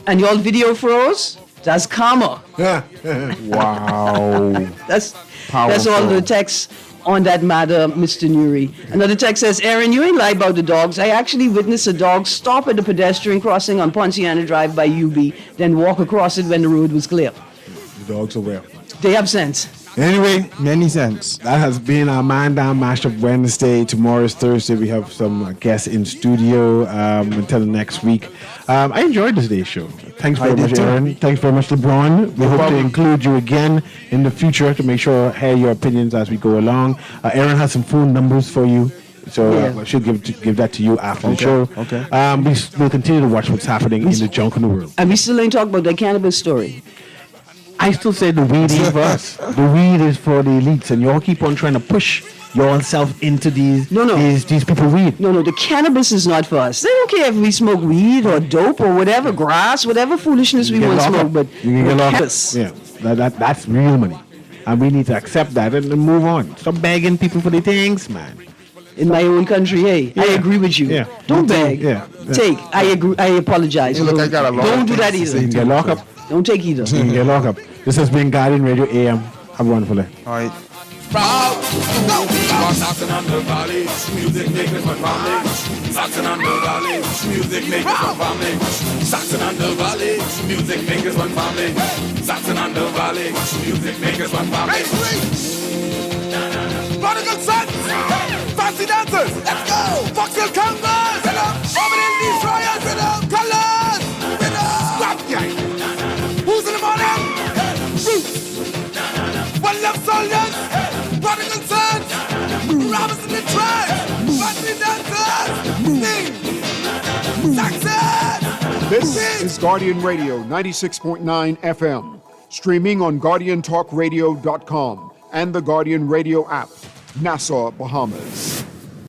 and y'all video froze? That's karma. Wow. That's all the text on that matter, Mr. Newry. Another text says, Aaron, you ain't lie about the dogs. I actually witnessed a dog stop at the pedestrian crossing on Ponciana Drive by UB, then walk across it when the road was clear. The dogs are well. They have sense. Anyway, many sense. That has been our Man Down Mashup Wednesday. Tomorrow is Thursday. We have some guests in studio until next week. I enjoyed today's show. Thanks very much, Aaron. Thanks very much, LeBron. We hope to include you again in the future to make sure I hear your opinions as we go along. Aaron has some phone numbers for you. So I should give that to you after the show. Okay. We'll continue to watch what's happening in the junk in the world. And we still ain't talking about the cannabis story. I still say the weed ain't for us. The weed is for the elites, and y'all keep on trying to push yourself into these people weed. No, the cannabis is not for us. They don't care if we smoke weed or dope or whatever, grass, whatever foolishness we want to smoke, but you can get locked up. cannabis. Yeah, that's real money, and we need to accept that and move on. Stop begging people for the things, man. In my own country, hey, I agree with you. Yeah. Don't beg. Take. I agree. I apologize. Hey, look, I got a lot Don't of do that things to either. say You can get locked up. Don't take either. You can get locked up. This has been Guardian Radio AM. Have a wonderful day. All right. Proud, Saxon and the Valley, music makers one family. Saxon and the Valley, music makers one family. Saxon and the Valley, music makers one family. Saxon and the Valley, music makers one family. Prodigal sons, fancy dancers, let's go. Foxtail canvas, Orbital destroyers, colors, scrap gang. Who's in the morning? Roots. One love soldiers, prodigal sons, robbers in the tribe, fancy dancers, sing, Saxon. This is Guardian Radio 96.9 FM, streaming on GuardianTalkRadio.com and the Guardian Radio app, Nassau, Bahamas.